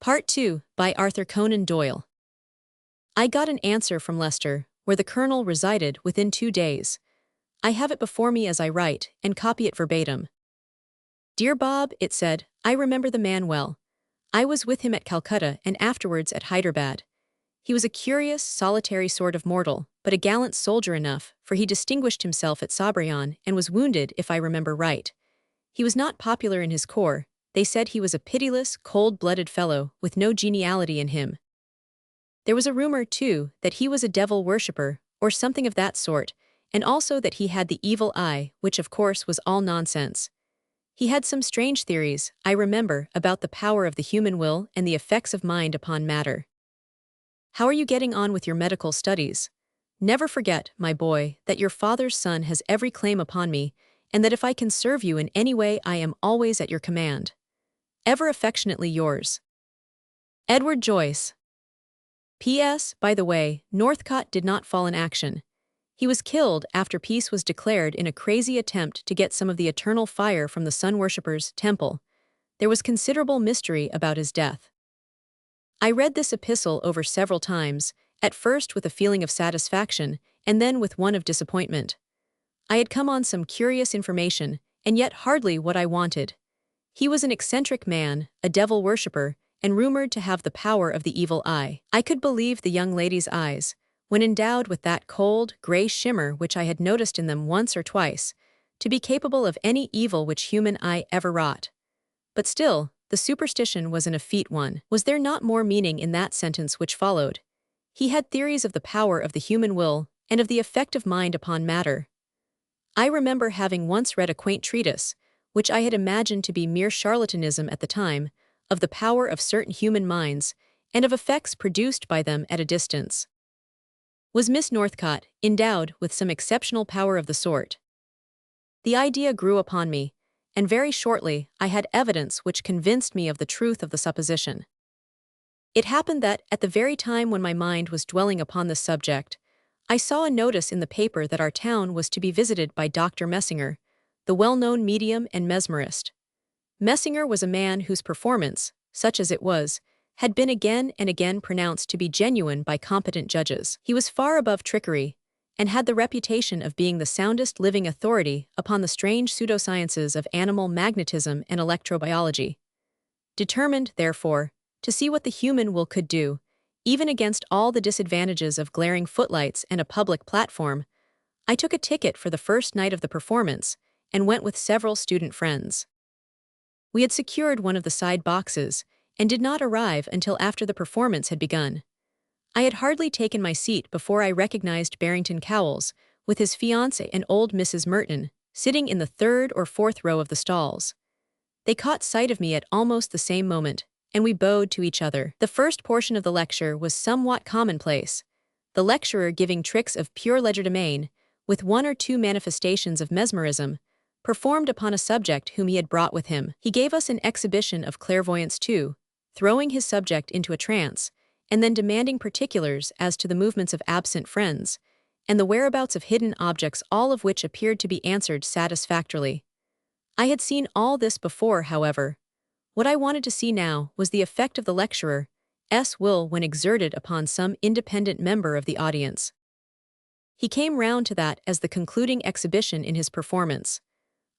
Part 2 by Arthur Conan Doyle. I got an answer from Leicester, where the colonel resided, within 2 days. I have it before me as I write, and copy it verbatim. Dear Bob, it said, I remember the man well. I was with him at Calcutta and afterwards at Hyderabad. He was a curious, solitary sort of mortal, but a gallant soldier enough, for he distinguished himself at Sabrian and was wounded, if I remember right. He was not popular in his corps. They said he was a pitiless, cold-blooded fellow, with no geniality in him. There was a rumor, too, that he was a devil worshipper, or something of that sort, and also that he had the evil eye, which of course was all nonsense. He had some strange theories, I remember, about the power of the human will and the effects of mind upon matter. How are you getting on with your medical studies? Never forget, my boy, that your father's son has every claim upon me, and that if I can serve you in any way I am always at your command. Ever affectionately yours, Edward Joyce. P.S. By the way, Northcott did not fall in action. He was killed after peace was declared in a crazy attempt to get some of the eternal fire from the sun worshippers' temple. There was considerable mystery about his death. I read this epistle over several times, at first with a feeling of satisfaction, and then with one of disappointment. I had come on some curious information, and yet hardly what I wanted. He was an eccentric man, a devil worshipper, and rumored to have the power of the evil eye. I could believe the young lady's eyes, when endowed with that cold, gray shimmer which I had noticed in them once or twice, to be capable of any evil which human eye ever wrought. But still, the superstition was an effete one. Was there not more meaning in that sentence which followed? He had theories of the power of the human will, and of the effect of mind upon matter. I remember having once read a quaint treatise, which I had imagined to be mere charlatanism at the time, of the power of certain human minds, and of effects produced by them at a distance. Was Miss Northcott endowed with some exceptional power of the sort? The idea grew upon me, and very shortly I had evidence which convinced me of the truth of the supposition. It happened that, at the very time when my mind was dwelling upon this subject, I saw a notice in the paper that our town was to be visited by Dr. Messinger, the well-known medium and mesmerist. Messinger was a man whose performance, such as it was, had been again and again pronounced to be genuine by competent judges. He was far above trickery, and had the reputation of being the soundest living authority upon the strange pseudosciences of animal magnetism and electrobiology. Determined, therefore, to see what the human will could do, even against all the disadvantages of glaring footlights and a public platform, I took a ticket for the first night of the performance, and went with several student friends. We had secured one of the side boxes, and did not arrive until after the performance had begun. I had hardly taken my seat before I recognized Barrington Cowles, with his fiancée and old Mrs. Merton, sitting in the third or fourth row of the stalls. They caught sight of me at almost the same moment, and we bowed to each other. The first portion of the lecture was somewhat commonplace, the lecturer giving tricks of pure legerdemain, with one or two manifestations of mesmerism, performed upon a subject whom he had brought with him. He gave us an exhibition of clairvoyance too, throwing his subject into a trance, and then demanding particulars as to the movements of absent friends, and the whereabouts of hidden objects, all of which appeared to be answered satisfactorily. I had seen all this before, however. What I wanted to see now was the effect of the lecturer's will when exerted upon some independent member of the audience. He came round to that as the concluding exhibition in his performance.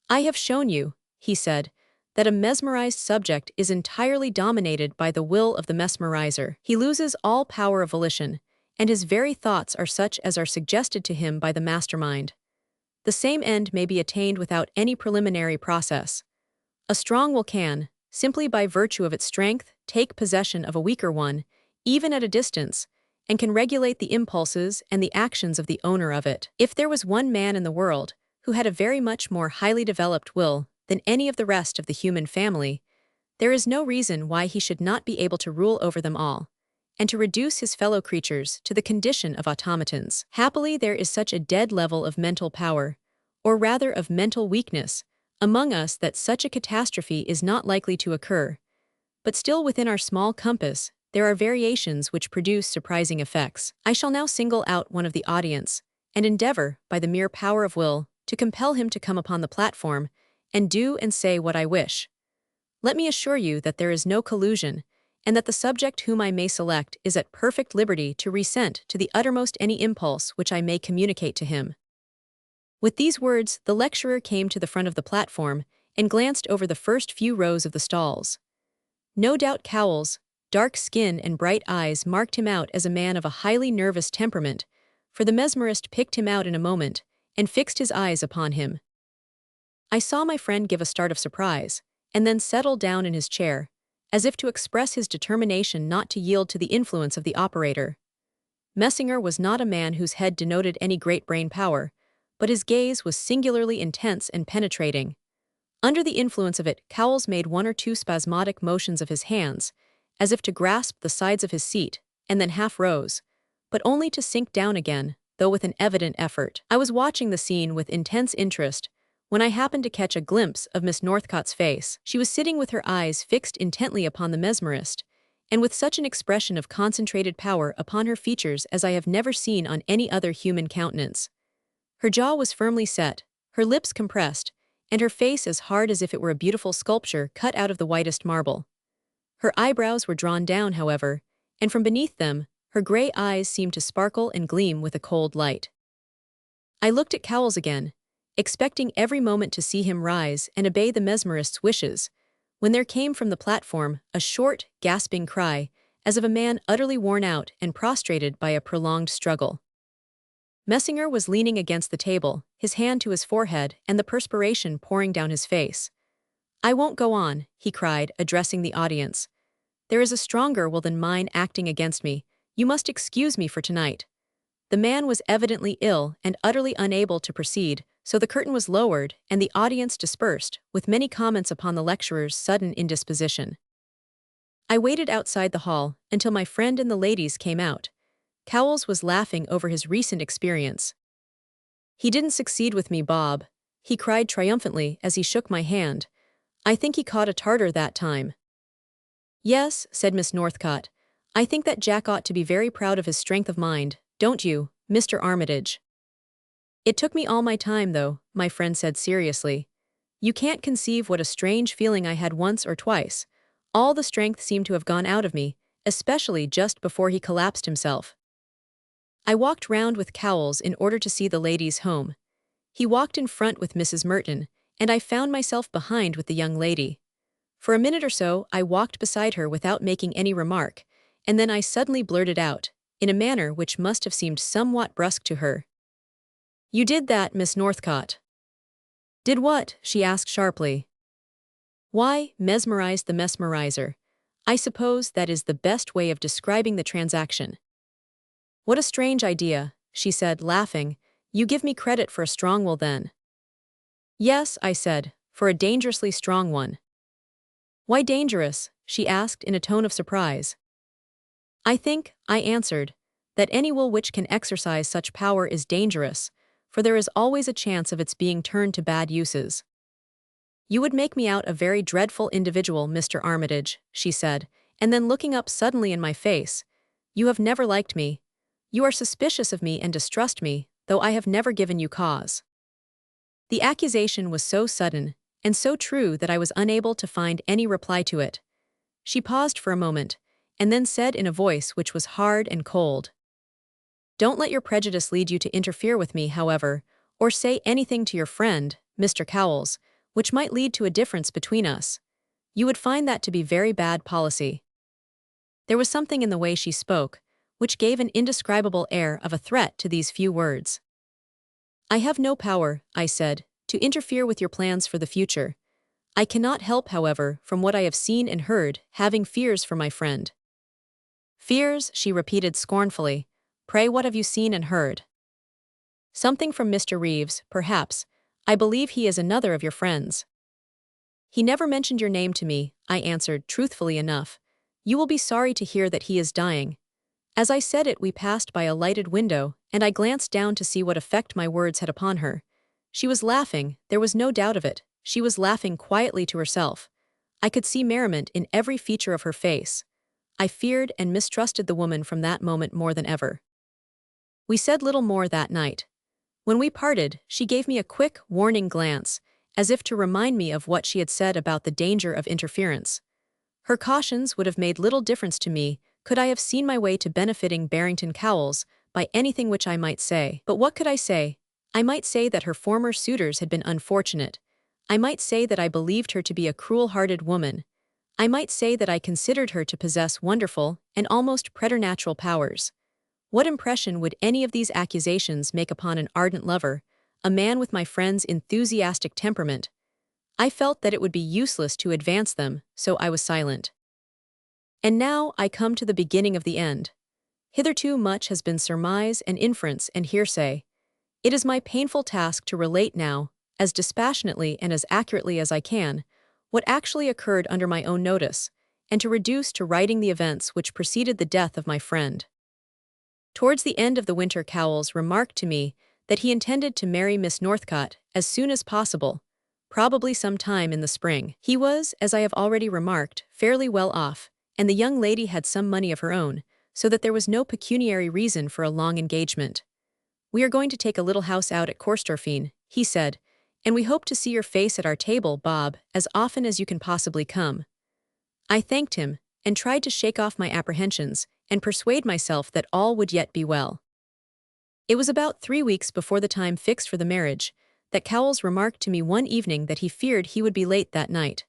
I have shown you, he said, that a mesmerized subject is entirely dominated by the will of the mesmerizer. He loses all power of volition, and his very thoughts are such as are suggested to him by the mastermind. The same end may be attained without any preliminary process. A strong will can, simply by virtue of its strength, take possession of a weaker one, even at a distance, and can regulate the impulses and the actions of the owner of it. If there was one man in the world who had a very much more highly developed will than any of the rest of the human family, there is no reason why he should not be able to rule over them all, and to reduce his fellow creatures to the condition of automatons. Happily, there is such a dead level of mental power, or rather of mental weakness, among us that such a catastrophe is not likely to occur. But still within our small compass, there are variations which produce surprising effects. I shall now single out one of the audience, and endeavor, by the mere power of will, to compel him to come upon the platform, and do and say what I wish. Let me assure you that there is no collusion, and that the subject whom I may select is at perfect liberty to resent to the uttermost any impulse which I may communicate to him." With these words, the lecturer came to the front of the platform and glanced over the first few rows of the stalls. No doubt Cowles' dark skin and bright eyes marked him out as a man of a highly nervous temperament, for the mesmerist picked him out in a moment and fixed his eyes upon him. I saw my friend give a start of surprise, and then settle down in his chair, as if to express his determination not to yield to the influence of the operator. Messinger was not a man whose head denoted any great brain power, but his gaze was singularly intense and penetrating. Under the influence of it, Cowles made one or two spasmodic motions of his hands, as if to grasp the sides of his seat, and then half rose, but only to sink down again, though with an evident effort. I was watching the scene with intense interest, when I happened to catch a glimpse of Miss Northcott's face. She was sitting with her eyes fixed intently upon the mesmerist, and with such an expression of concentrated power upon her features as I have never seen on any other human countenance. Her jaw was firmly set, her lips compressed, and her face as hard as if it were a beautiful sculpture cut out of the whitest marble. Her eyebrows were drawn down, however, and from beneath them, her gray eyes seemed to sparkle and gleam with a cold light. I looked at Cowles again, expecting every moment to see him rise and obey the mesmerist's wishes, when there came from the platform a short, gasping cry, as of a man utterly worn out and prostrated by a prolonged struggle. Messinger was leaning against the table, his hand to his forehead and the perspiration pouring down his face. "I won't go on," he cried, addressing the audience. "There is a stronger will than mine acting against me. You must excuse me for tonight." The man was evidently ill and utterly unable to proceed, so the curtain was lowered and the audience dispersed, with many comments upon the lecturer's sudden indisposition. I waited outside the hall until my friend and the ladies came out. Cowles was laughing over his recent experience. "He didn't succeed with me, Bob," he cried triumphantly as he shook my hand. "I think he caught a tartar that time." "Yes," said Miss Northcott, "I think that Jack ought to be very proud of his strength of mind, don't you, Mr. Armitage?" "It took me all my time, though," my friend said seriously. "You can't conceive what a strange feeling I had once or twice. All the strength seemed to have gone out of me, especially just before he collapsed himself." I walked round with Cowles in order to see the ladies home. He walked in front with Mrs. Merton, and I found myself behind with the young lady. For a minute or so I walked beside her without making any remark, and then I suddenly blurted out, in a manner which must have seemed somewhat brusque to her. "You did that, Miss Northcott." "Did what?" she asked sharply. "Why, mesmerized the mesmerizer. I suppose that is the best way of describing the transaction." "What a strange idea," she said, laughing. "You give me credit for a strong will then." "Yes," I said, "for a dangerously strong one." "Why dangerous?" she asked in a tone of surprise. "I think," I answered, "that any will which can exercise such power is dangerous, for there is always a chance of its being turned to bad uses." "You would make me out a very dreadful individual, Mr. Armitage," she said, and then looking up suddenly in my face, "You have never liked me. You are suspicious of me and distrust me, though I have never given you cause." The accusation was so sudden and so true that I was unable to find any reply to it. She paused for a moment, and then said in a voice which was hard and cold, "Don't let your prejudice lead you to interfere with me, however, or say anything to your friend, Mr. Cowles, which might lead to a difference between us. You would find that to be very bad policy." There was something in the way she spoke, which gave an indescribable air of a threat to these few words. "I have no power," I said, "to interfere with your plans for the future. I cannot help, however, from what I have seen and heard, having fears for my friend." "Fears," she repeated scornfully. "Pray, what have you seen and heard?" "Something from Mr. Reeves, perhaps. I believe he is another of your friends." "He never mentioned your name to me," I answered truthfully enough. "You will be sorry to hear that he is dying." As I said it, we passed by a lighted window, and I glanced down to see what effect my words had upon her. She was laughing, there was no doubt of it. She was laughing quietly to herself. I could see merriment in every feature of her face. I feared and mistrusted the woman from that moment more than ever. We said little more that night. When we parted, she gave me a quick, warning glance, as if to remind me of what she had said about the danger of interference. Her cautions would have made little difference to me could I have seen my way to benefiting Barrington Cowles by anything which I might say. But what could I say? I might say that her former suitors had been unfortunate. I might say that I believed her to be a cruel-hearted woman. I might say that I considered her to possess wonderful and almost preternatural powers. What impression would any of these accusations make upon an ardent lover, a man with my friend's enthusiastic temperament? I felt that it would be useless to advance them, so I was silent. And now I come to the beginning of the end. Hitherto much has been surmise and inference and hearsay. It is my painful task to relate now, as dispassionately and as accurately as I can, what actually occurred under my own notice, and to reduce to writing the events which preceded the death of my friend. Towards the end of the winter, Cowles remarked to me that he intended to marry Miss Northcote as soon as possible, probably some time in the spring. He was, as I have already remarked, fairly well off, and the young lady had some money of her own, so that there was no pecuniary reason for a long engagement. "We are going to take a little house out at Corstorphine," he said, "and we hope to see your face at our table, Bob, as often as you can possibly come." I thanked him, and tried to shake off my apprehensions, and persuade myself that all would yet be well. It was about 3 weeks before the time fixed for the marriage, that Cowles remarked to me one evening that he feared he would be late that night.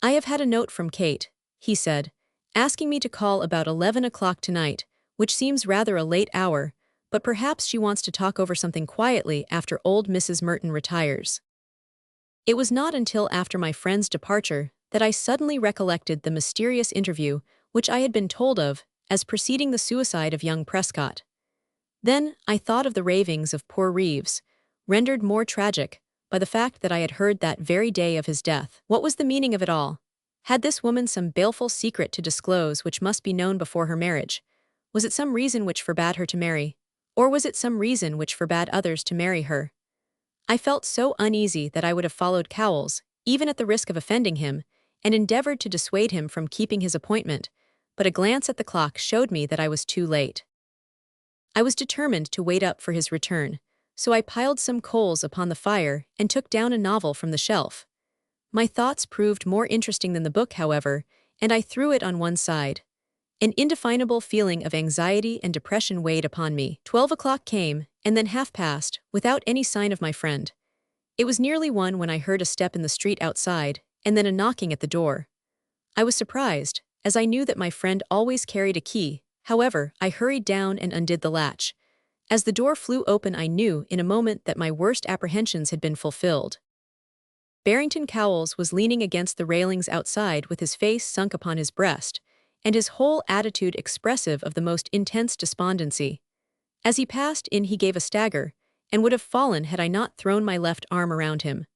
"I have had a note from Kate," he said, "asking me to call about 11 o'clock tonight, which seems rather a late hour, but perhaps she wants to talk over something quietly after old Mrs. Merton retires." It was not until after my friend's departure that I suddenly recollected the mysterious interview which I had been told of as preceding the suicide of young Prescott. Then I thought of the ravings of poor Reeves, rendered more tragic by the fact that I had heard that very day of his death. What was the meaning of it all? Had this woman some baleful secret to disclose which must be known before her marriage? Was it some reason which forbade her to marry? Or was it some reason which forbade others to marry her? I felt so uneasy that I would have followed Cowles, even at the risk of offending him, and endeavored to dissuade him from keeping his appointment, but a glance at the clock showed me that I was too late. I was determined to wait up for his return, so I piled some coals upon the fire and took down a novel from the shelf. My thoughts proved more interesting than the book, however, and I threw it on one side. An indefinable feeling of anxiety and depression weighed upon me. 12 o'clock came, and then half past, without any sign of my friend. It was nearly 1 when I heard a step in the street outside, and then a knocking at the door. I was surprised, as I knew that my friend always carried a key. However, I hurried down and undid the latch. As the door flew open, I knew in a moment that my worst apprehensions had been fulfilled. Barrington Cowles was leaning against the railings outside with his face sunk upon his breast, and his whole attitude expressive of the most intense despondency. As he passed in, he gave a stagger, and would have fallen had I not thrown my left arm around him.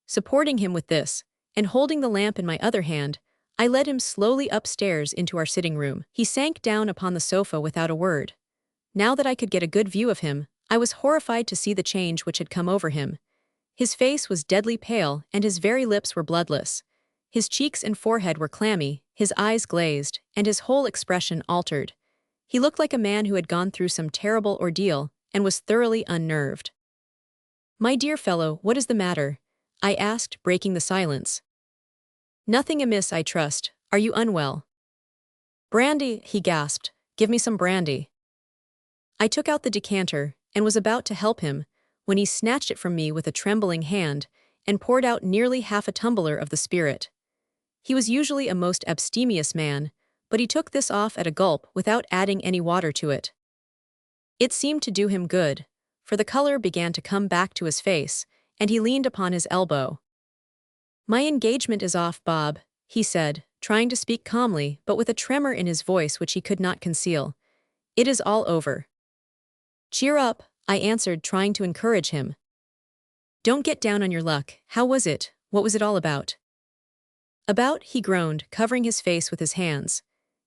Supporting him with this, and holding the lamp in my other hand, I led him slowly upstairs into our sitting room. He sank down upon the sofa without a word. Now that I could get a good view of him, I was horrified to see the change which had come over him. His face was deadly pale, and his very lips were bloodless. His cheeks and forehead were clammy, his eyes glazed, and his whole expression altered. He looked like a man who had gone through some terrible ordeal, and was thoroughly unnerved. "My dear fellow, what is the matter?" I asked, breaking the silence. "Nothing amiss, I trust. Are you unwell?" "Brandy," he gasped. "Give me some brandy." I took out the decanter, and was about to help him, when he snatched it from me with a trembling hand, and poured out nearly half a tumbler of the spirit. He was usually a most abstemious man, but he took this off at a gulp without adding any water to it. It seemed to do him good, for the color began to come back to his face, and he leaned upon his elbow. "My engagement is off, Bob," he said, trying to speak calmly, but with a tremor in his voice which he could not conceal. "It is all over." "Cheer up," I answered, trying to encourage him. "Don't get down on your luck. How was it? What was it all about?" "About," he groaned, covering his face with his hands.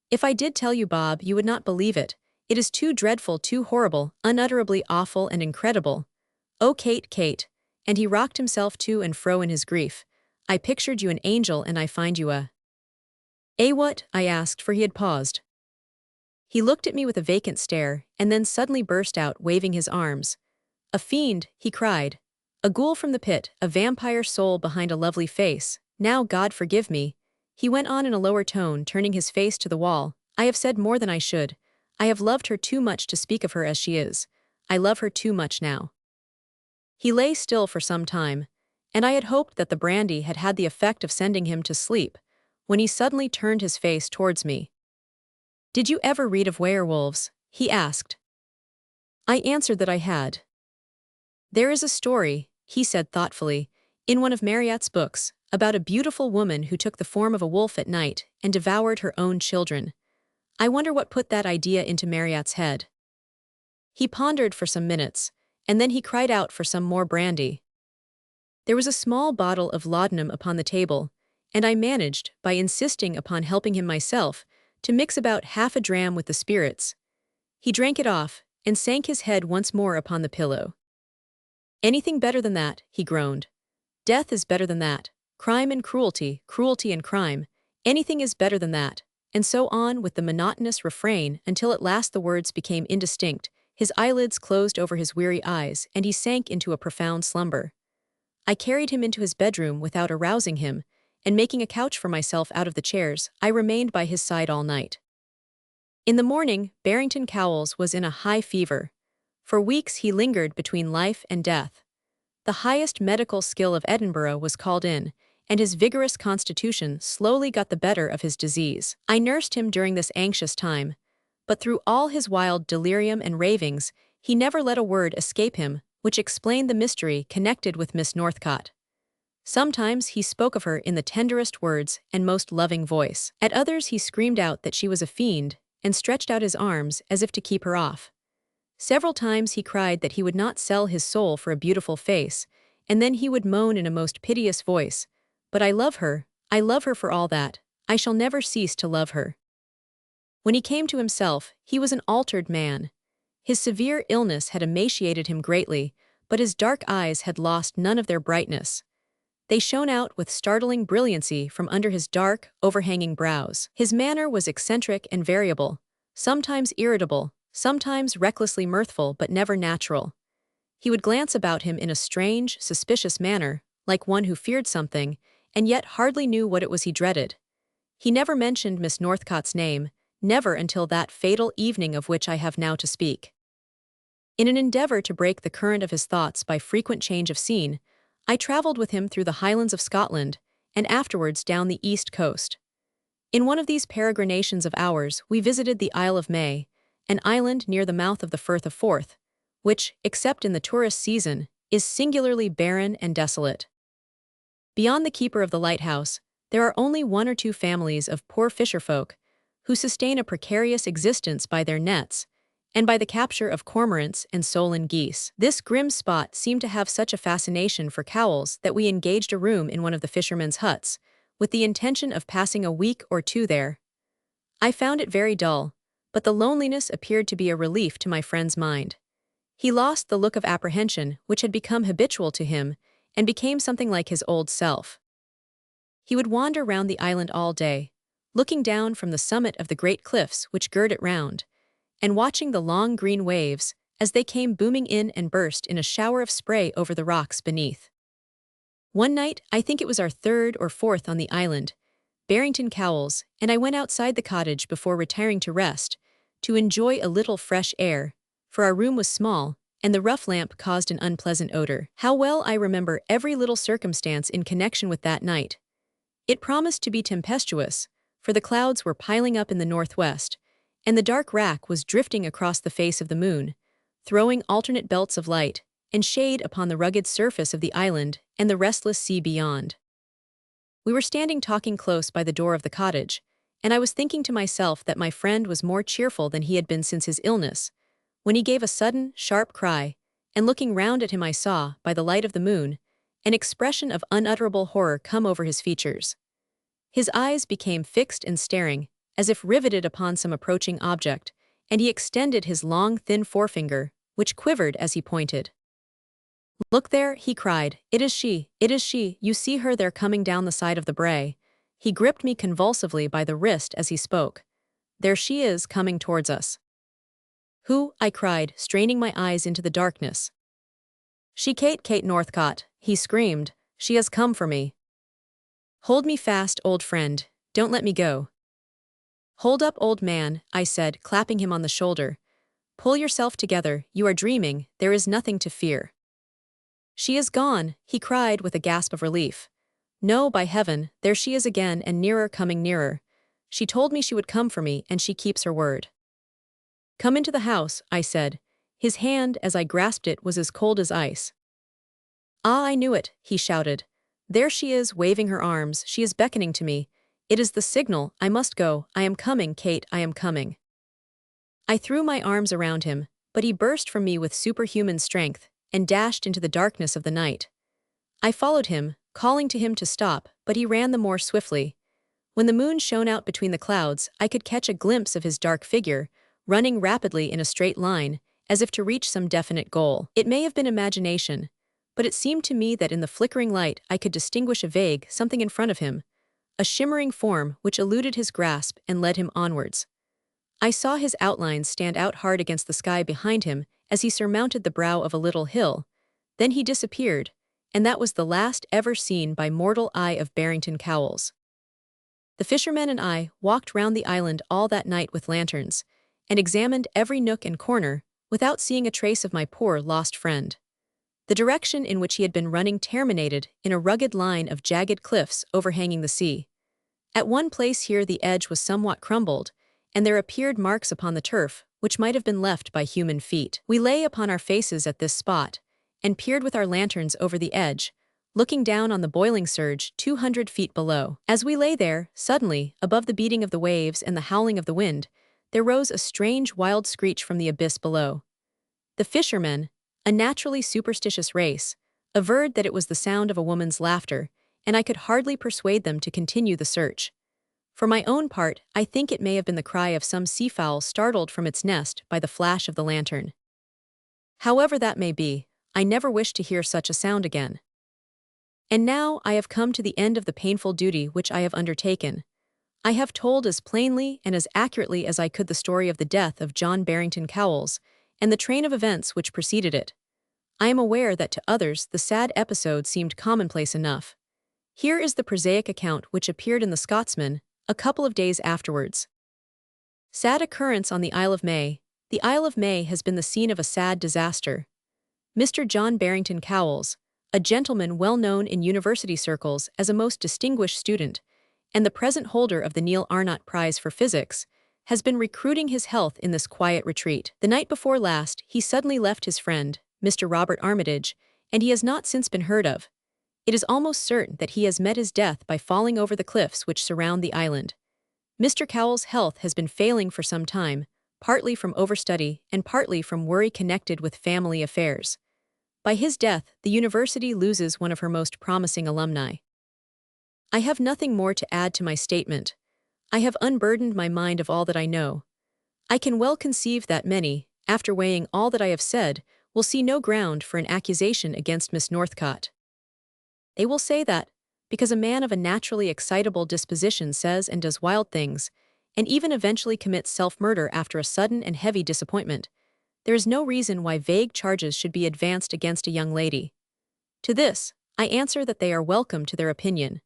"If I did tell you, Bob, you would not believe it. It is too dreadful, too horrible, unutterably awful and incredible. Oh, Kate, Kate," and he rocked himself to and fro in his grief, "I pictured you an angel and I find you a—" "What?" I asked, for he had paused. He looked at me with a vacant stare, and then suddenly burst out, waving his arms. "A fiend," he cried. "A ghoul from the pit, a vampire soul behind a lovely face. Now, God forgive me. He went on in a lower tone, turning his face to the wall. I have said more than I should. I have loved her too much to speak of her as she is. I love her too much now. He lay still for some time, and I had hoped that the brandy had had the effect of sending him to sleep, when he suddenly turned his face towards me. Did you ever read of werewolves? He asked. I answered that I had. There is a story, he said thoughtfully, in one of Marryat's books, about a beautiful woman who took the form of a wolf at night and devoured her own children. I wonder what put that idea into Marryat's head. He pondered for some minutes, and then he cried out for some more brandy. There was a small bottle of laudanum upon the table, and I managed, by insisting upon helping him myself, to mix about half a dram with the spirits. He drank it off, and sank his head once more upon the pillow. Anything better than that, he groaned. Death is better than that. Crime and cruelty, cruelty and crime. Anything is better than that. And so on with the monotonous refrain until at last the words became indistinct, his eyelids closed over his weary eyes, and he sank into a profound slumber. I carried him into his bedroom without arousing him, and making a couch for myself out of the chairs, I remained by his side all night. In the morning, Barrington Cowles was in a high fever. For weeks he lingered between life and death. The highest medical skill of Edinburgh was called in, and his vigorous constitution slowly got the better of his disease. I nursed him during this anxious time, but through all his wild delirium and ravings, he never let a word escape him, which explained the mystery connected with Miss Northcote. Sometimes he spoke of her in the tenderest words and most loving voice. At others he screamed out that she was a fiend, and stretched out his arms as if to keep her off. Several times he cried that he would not sell his soul for a beautiful face, and then he would moan in a most piteous voice, "But I love her for all that, I shall never cease to love her." When he came to himself, he was an altered man. His severe illness had emaciated him greatly, but his dark eyes had lost none of their brightness. They shone out with startling brilliancy from under his dark, overhanging brows. His manner was eccentric and variable, sometimes irritable, sometimes recklessly mirthful, but never natural. He would glance about him in a strange, suspicious manner, like one who feared something, and yet hardly knew what it was he dreaded. He never mentioned Miss Northcote's name, never until that fatal evening of which I have now to speak. In an endeavor to break the current of his thoughts by frequent change of scene, I traveled with him through the Highlands of Scotland, and afterwards down the east coast. In one of these peregrinations of ours we visited the Isle of May, an island near the mouth of the Firth of Forth, which, except in the tourist season, is singularly barren and desolate. Beyond the keeper of the lighthouse, there are only one or two families of poor fisherfolk, who sustain a precarious existence by their nets, and by the capture of cormorants and solan geese. This grim spot seemed to have such a fascination for Cowles that we engaged a room in one of the fishermen's huts, with the intention of passing a week or two there. I found it very dull, but the loneliness appeared to be a relief to my friend's mind. He lost the look of apprehension which had become habitual to him, and became something like his old self. He would wander round the island all day, looking down from the summit of the great cliffs which gird it round, and watching the long green waves as they came booming in and burst in a shower of spray over the rocks beneath. One night, I think it was our third or fourth on the island, Barrington Cowles and I went outside the cottage before retiring to rest, to enjoy a little fresh air, for our room was small, and the rough lamp caused an unpleasant odor. How well I remember every little circumstance in connection with that night. It promised to be tempestuous, for the clouds were piling up in the northwest, and the dark rack was drifting across the face of the moon, throwing alternate belts of light and shade upon the rugged surface of the island and the restless sea beyond. We were standing talking close by the door of the cottage, and I was thinking to myself that my friend was more cheerful than he had been since his illness, when he gave a sudden, sharp cry, and looking round at him I saw, by the light of the moon, an expression of unutterable horror come over his features. His eyes became fixed and staring, as if riveted upon some approaching object, and he extended his long, thin forefinger, which quivered as he pointed. "Look there," he cried, "it is she, you see her there coming down the side of the brae." He gripped me convulsively by the wrist as he spoke. "There she is, coming towards us." "Who?" I cried, straining my eyes into the darkness. "She, Kate Northcote," he screamed. "She has come for me." "Hold me fast, old friend. Don't let me go." "Hold up, old man," I said, clapping him on the shoulder. "Pull yourself together, you are dreaming, there is nothing to fear." "She is gone," he cried with a gasp of relief. "No, by heaven, there she is again and nearer, coming nearer. She told me she would come for me, and she keeps her word." "Come into the house," I said. His hand, as I grasped it, was as cold as ice. "Ah, I knew it," he shouted. "There she is, waving her arms, she is beckoning to me. It is the signal, I must go, I am coming, Kate, I am coming." I threw my arms around him, but he burst from me with superhuman strength, and dashed into the darkness of the night. I followed him, calling to him to stop, but he ran the more swiftly. When the moon shone out between the clouds, I could catch a glimpse of his dark figure, running rapidly in a straight line, as if to reach some definite goal. It may have been imagination, but it seemed to me that in the flickering light I could distinguish a vague something in front of him, a shimmering form which eluded his grasp and led him onwards. I saw his outlines stand out hard against the sky behind him as he surmounted the brow of a little hill. Then he disappeared, and that was the last ever seen by mortal eye of Barrington Cowles. The fishermen and I walked round the island all that night with lanterns, and examined every nook and corner, without seeing a trace of my poor lost friend. The direction in which he had been running terminated in a rugged line of jagged cliffs overhanging the sea. At one place here the edge was somewhat crumbled, and there appeared marks upon the turf which might have been left by human feet. We lay upon our faces at this spot, and peered with our lanterns over the edge, looking down on the boiling surge 200 feet below. As we lay there, suddenly, above the beating of the waves and the howling of the wind, there rose a strange wild screech from the abyss below. The fishermen, a naturally superstitious race, averred that it was the sound of a woman's laughter, and I could hardly persuade them to continue the search. For my own part, I think it may have been the cry of some seafowl startled from its nest by the flash of the lantern. However that may be, I never wish to hear such a sound again. And now I have come to the end of the painful duty which I have undertaken. I have told as plainly and as accurately as I could the story of the death of John Barrington Cowles, and the train of events which preceded it. I am aware that to others the sad episode seemed commonplace enough. Here is the prosaic account which appeared in the Scotsman a couple of days afterwards. Sad occurrence on the Isle of May. The Isle of May has been the scene of a sad disaster. Mr. John Barrington Cowles, a gentleman well known in university circles as a most distinguished student, and the present holder of the Neil Arnott Prize for Physics, has been recruiting his health in this quiet retreat. The night before last, he suddenly left his friend, Mr. Robert Armitage, and he has not since been heard of. It is almost certain that he has met his death by falling over the cliffs which surround the island. Mr. Cowles' health has been failing for some time, partly from overstudy and partly from worry connected with family affairs. By his death, the university loses one of her most promising alumni. I have nothing more to add to my statement. I have unburdened my mind of all that I know. I can well conceive that many, after weighing all that I have said, will see no ground for an accusation against Miss Northcote. They will say that, because a man of a naturally excitable disposition says and does wild things, and even eventually commits self-murder after a sudden and heavy disappointment, there is no reason why vague charges should be advanced against a young lady. To this, I answer that they are welcome to their opinion.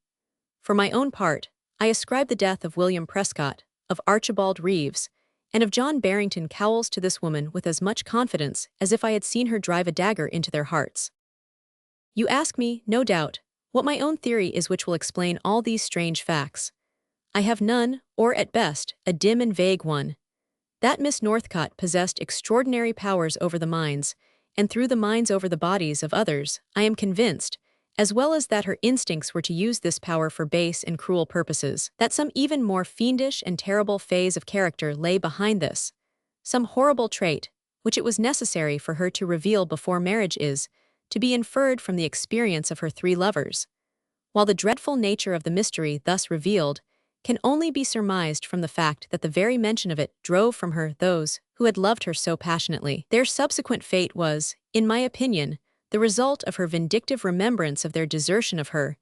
For my own part, I ascribe the death of William Prescott, of Archibald Reeves, and of John Barrington Cowles to this woman with as much confidence as if I had seen her drive a dagger into their hearts. You ask me, no doubt, what my own theory is which will explain all these strange facts. I have none, or at best, a dim and vague one. That Miss Northcote possessed extraordinary powers over the minds, and through the minds over the bodies of others, I am convinced, as well as that her instincts were to use this power for base and cruel purposes, that some even more fiendish and terrible phase of character lay behind this, some horrible trait, which it was necessary for her to reveal before marriage is, to be inferred from the experience of her 3 lovers, while the dreadful nature of the mystery thus revealed can only be surmised from the fact that the very mention of it drove from her those who had loved her so passionately. Their subsequent fate was, in my opinion, the result of her vindictive remembrance of their desertion of her,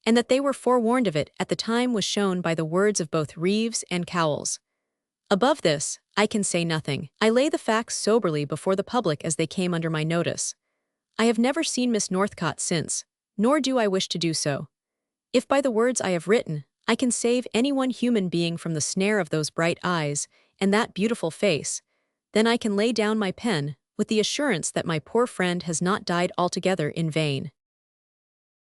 and that they were forewarned of it at the time was shown by the words of both Reeves and Cowles. Above this, I can say nothing. I lay the facts soberly before the public as they came under my notice. I have never seen Miss Northcote since, nor do I wish to do so. If by the words I have written, I can save any one human being from the snare of those bright eyes and that beautiful face. Then I can lay down my pen with the assurance that my poor friend has not died altogether in vain.